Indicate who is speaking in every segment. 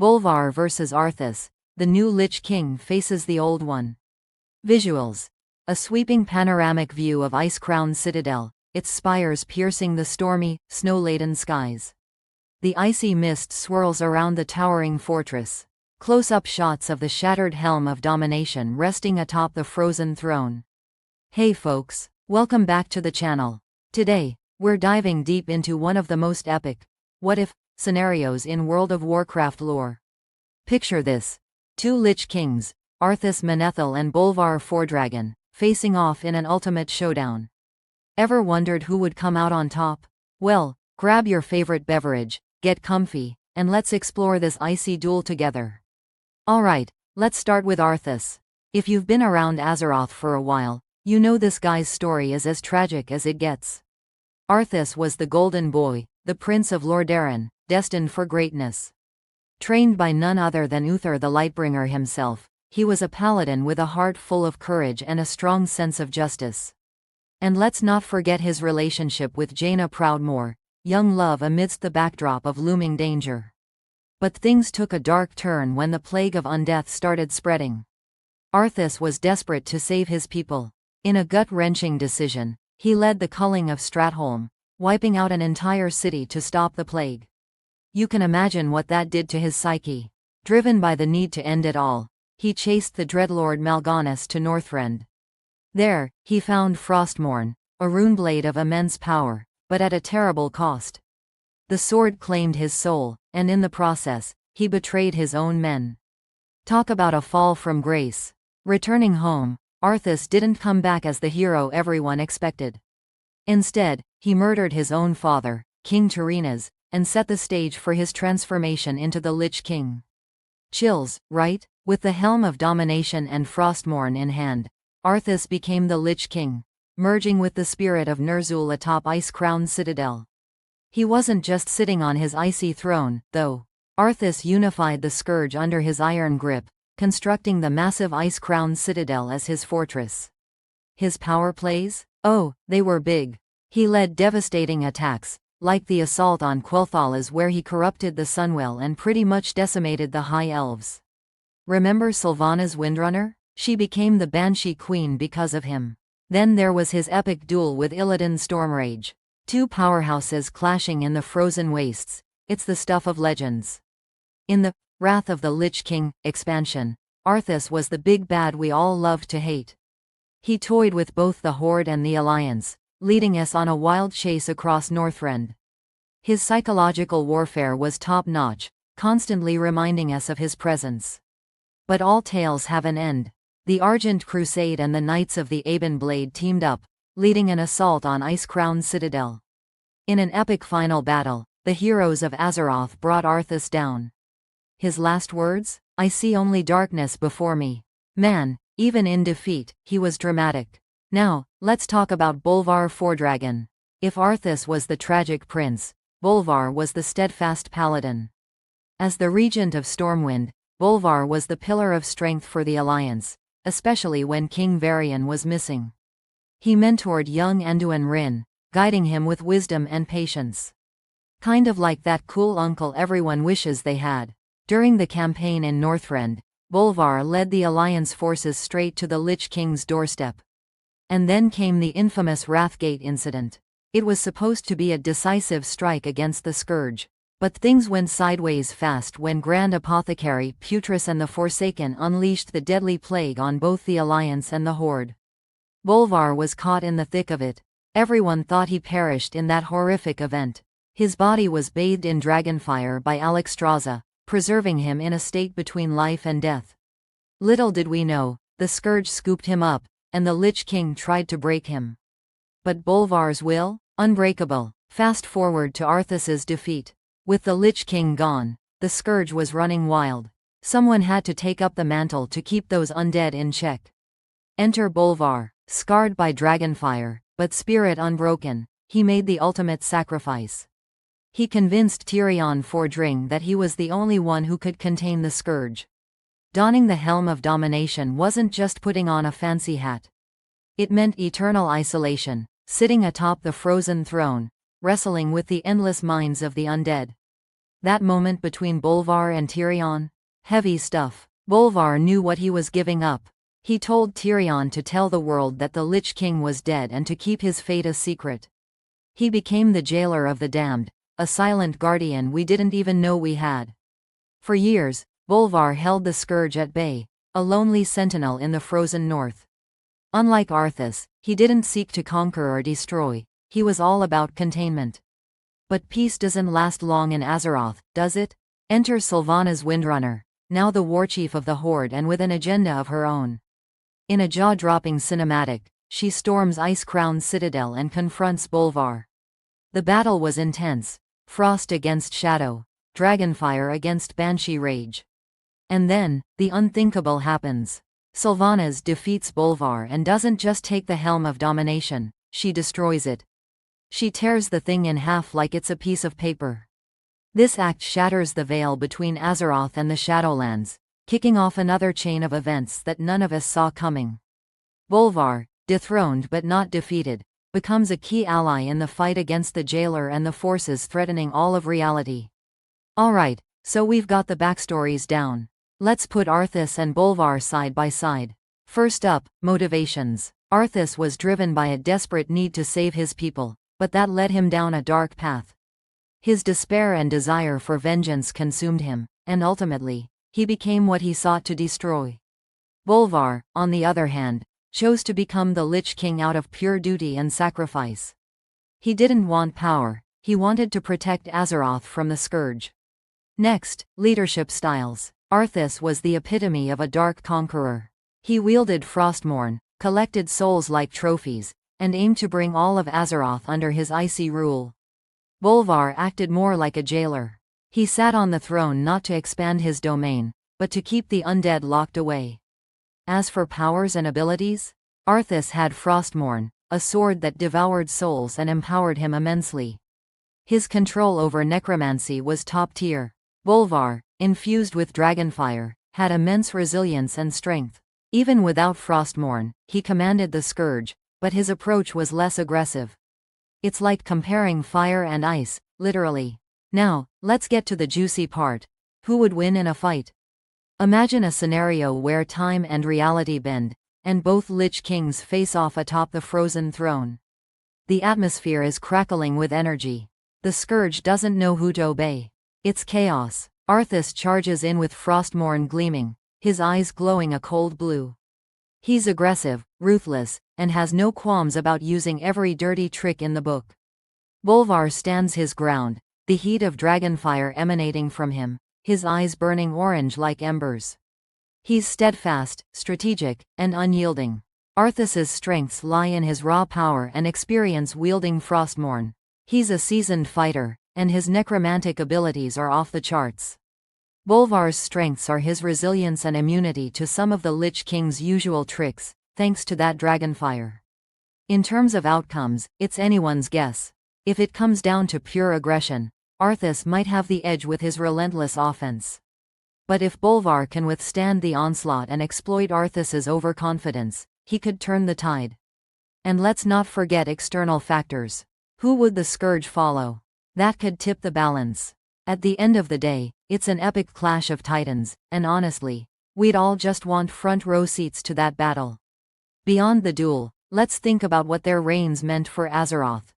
Speaker 1: Bolvar vs Arthas, the new Lich King faces the old one. Visuals. A sweeping panoramic view of ice-crowned citadel, its spires piercing the stormy, snow-laden skies. The icy mist swirls around the towering fortress. Close-up shots of the shattered helm of domination resting atop the frozen throne. Hey folks, welcome back to the channel. Today, we're diving deep into one of the most epic what-if scenarios in World of Warcraft lore. Picture this. Two Lich Kings, Arthas Menethil and Bolvar Fordragon, facing off in an ultimate showdown. Ever wondered who would come out on top? Well, grab your favorite beverage, get comfy, and let's explore this icy duel together. Alright, let's start with Arthas. If you've been around Azeroth for a while, you know this guy's story is as tragic as it gets. Arthas was the Golden Boy, the Prince of Lordaeron, destined for greatness. Trained by none other than Uther the Lightbringer himself, he was a paladin with a heart full of courage and a strong sense of justice. And let's not forget his relationship with Jaina Proudmoore, young love amidst the backdrop of looming danger. But things took a dark turn when the plague of undeath started spreading. Arthas was desperate to save his people. In a gut-wrenching decision, he led the culling of Stratholme, wiping out an entire city to stop the plague. You can imagine what that did to his psyche. Driven by the need to end it all, he chased the dreadlord Mal'Ganis to Northrend. There, he found Frostmourne, a runeblade of immense power, but at a terrible cost. The sword claimed his soul, and in the process, he betrayed his own men. Talk about a fall from grace. Returning home, Arthas didn't come back as the hero everyone expected. Instead, he murdered his own father, King Terenas, and set the stage for his transformation into the Lich King. Chills, right? With the helm of domination and Frostmourne in hand, Arthas became the Lich King, merging with the spirit of Ner'zhul atop ice-crowned citadel. He wasn't just sitting on his icy throne, though. Arthas unified the scourge under his iron grip, constructing the massive ice-crowned citadel as his fortress. His power plays? Oh, they were big. He led devastating attacks, like the assault on Quel'Thalas where he corrupted the Sunwell and pretty much decimated the High Elves. Remember Sylvanas Windrunner? She became the Banshee Queen because of him. Then there was his epic duel with Illidan Stormrage. Two powerhouses clashing in the frozen wastes. It's the stuff of legends. In the Wrath of the Lich King expansion, Arthas was the big bad we all loved to hate. He toyed with both the Horde and the Alliance, leading us on a wild chase across Northrend. His psychological warfare was top-notch, constantly reminding us of his presence. But all tales have an end. The Argent Crusade and the Knights of the Aben Blade teamed up, leading an assault on ice-crowned citadel. In an epic final battle, the heroes of Azeroth brought Arthas down. His last words? I see only darkness before me. Man, even in defeat, he was dramatic. Now, let's talk about Bolvar Fordragon. If Arthas was the tragic prince, Bolvar was the steadfast paladin. As the regent of Stormwind, Bolvar was the pillar of strength for the Alliance, especially when King Varian was missing. He mentored young Anduin Wrynn, guiding him with wisdom and patience. Kind of like that cool uncle everyone wishes they had. During the campaign in Northrend, Bolvar led the Alliance forces straight to the Lich King's doorstep. And then came the infamous Wrathgate incident. It was supposed to be a decisive strike against the Scourge, but things went sideways fast when Grand Apothecary Putris and the Forsaken unleashed the deadly plague on both the Alliance and the Horde. Bolvar was caught in the thick of it. Everyone thought he perished in that horrific event. His body was bathed in dragonfire by Alexstrasza, preserving him in a state between life and death. Little did we know, the Scourge scooped him up, and the Lich King tried to break him. But Bolvar's will? Unbreakable. Fast forward to Arthas's defeat. With the Lich King gone, the Scourge was running wild. Someone had to take up the mantle to keep those undead in check. Enter Bolvar, scarred by dragonfire, but spirit unbroken. He made the ultimate sacrifice. He convinced Tirion Fordring that he was the only one who could contain the Scourge. Donning the helm of domination wasn't just putting on a fancy hat. It meant eternal isolation, sitting atop the frozen throne, wrestling with the endless minds of the undead. That moment between Bolvar and Tyrion? Heavy stuff. Bolvar knew what he was giving up. He told Tyrion to tell the world that the Lich King was dead and to keep his fate a secret. He became the jailer of the damned, a silent guardian we didn't even know we had. For years, Bolvar held the scourge at bay, a lonely sentinel in the frozen north. Unlike Arthas, he didn't seek to conquer or destroy, he was all about containment. But peace doesn't last long in Azeroth, does it? Enter Sylvanas Windrunner, now the warchief of the Horde and with an agenda of her own. In a jaw-dropping cinematic, she storms Ice-Crowned Citadel and confronts Bolvar. The battle was intense, frost against shadow, dragonfire against banshee rage. And then, the unthinkable happens. Sylvanas defeats Bolvar and doesn't just take the helm of domination, she destroys it. She tears the thing in half like it's a piece of paper. This act shatters the veil between Azeroth and the Shadowlands, kicking off another chain of events that none of us saw coming. Bolvar, dethroned but not defeated, becomes a key ally in the fight against the jailer and the forces threatening all of reality. Alright, so we've got the backstories down. Let's put Arthas and Bolvar side by side. First up, motivations. Arthas was driven by a desperate need to save his people, but that led him down a dark path. His despair and desire for vengeance consumed him, and ultimately, he became what he sought to destroy. Bolvar, on the other hand, chose to become the Lich King out of pure duty and sacrifice. He didn't want power, he wanted to protect Azeroth from the Scourge. Next, leadership styles. Arthas was the epitome of a dark conqueror. He wielded Frostmourne, collected souls like trophies, and aimed to bring all of Azeroth under his icy rule. Bolvar acted more like a jailer. He sat on the throne not to expand his domain, but to keep the undead locked away. As for powers and abilities, Arthas had Frostmourne, a sword that devoured souls and empowered him immensely. His control over necromancy was top tier. Bolvar, infused with dragonfire, had immense resilience and strength. Even without Frostmourne, he commanded the Scourge, but his approach was less aggressive. It's like comparing fire and ice, literally. Now, let's get to the juicy part. Who would win in a fight? Imagine a scenario where time and reality bend, and both Lich Kings face off atop the frozen throne. The atmosphere is crackling with energy. The Scourge doesn't know who to obey. It's chaos. Arthas charges in with Frostmourne gleaming, his eyes glowing a cold blue. He's aggressive, ruthless, and has no qualms about using every dirty trick in the book. Bolvar stands his ground, the heat of dragonfire emanating from him, his eyes burning orange like embers. He's steadfast, strategic, and unyielding. Arthas's strengths lie in his raw power and experience wielding Frostmourne. He's a seasoned fighter, and his necromantic abilities are off the charts. Bolvar's strengths are his resilience and immunity to some of the Lich King's usual tricks, thanks to that dragonfire. In terms of outcomes, it's anyone's guess. If it comes down to pure aggression, Arthas might have the edge with his relentless offense. But if Bolvar can withstand the onslaught and exploit Arthas's overconfidence, he could turn the tide. And let's not forget external factors. Who would the Scourge follow? That could tip the balance. At the end of the day, it's an epic clash of titans, and honestly, we'd all just want front row seats to that battle. Beyond the duel, let's think about what their reigns meant for Azeroth.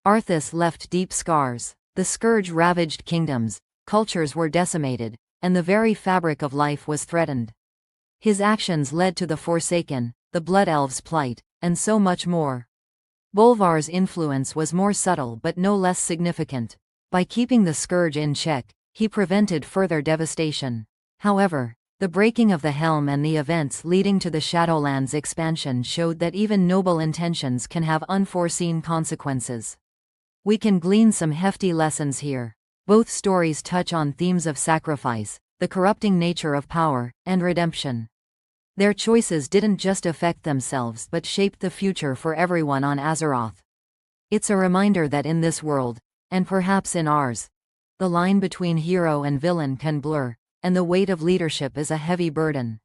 Speaker 1: Arthas left deep scars. The Scourge ravaged kingdoms, cultures were decimated, and the very fabric of life was threatened. His actions led to the Forsaken, the Blood Elves' plight, and so much more. Bolvar's influence was more subtle but no less significant. By keeping the Scourge in check, he prevented further devastation. However, the breaking of the helm and the events leading to the Shadowlands expansion showed that even noble intentions can have unforeseen consequences. We can glean some hefty lessons here. Both stories touch on themes of sacrifice, the corrupting nature of power, and redemption. Their choices didn't just affect themselves but shaped the future for everyone on Azeroth. It's a reminder that in this world, and perhaps in ours, the line between hero and villain can blur, and the weight of leadership is a heavy burden.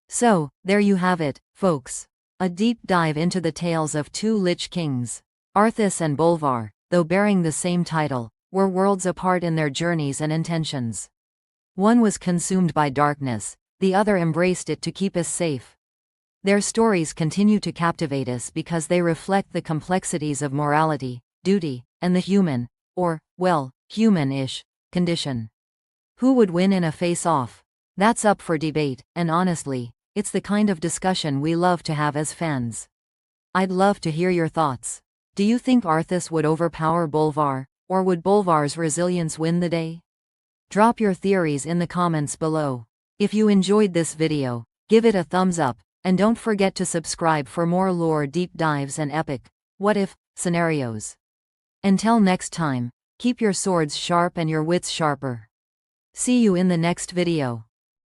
Speaker 1: So, there you have it, folks. A deep dive into the tales of two Lich Kings. Arthas and Bolvar, though bearing the same title, were worlds apart in their journeys and intentions. One was consumed by darkness, the other embraced it to keep us safe. Their stories continue to captivate us because they reflect the complexities of morality, duty, and the human, or, well, human-ish, condition. Who would win in a face-off? That's up for debate, and honestly, it's the kind of discussion we love to have as fans. I'd love to hear your thoughts. Do you think Arthas would overpower Bolvar, or would Bolvar's resilience win the day? Drop your theories in the comments below. If you enjoyed this video, give it a thumbs up, and don't forget to subscribe for more lore deep dives and epic, what-if, scenarios. Until next time, keep your swords sharp and your wits sharper. See you in the next video.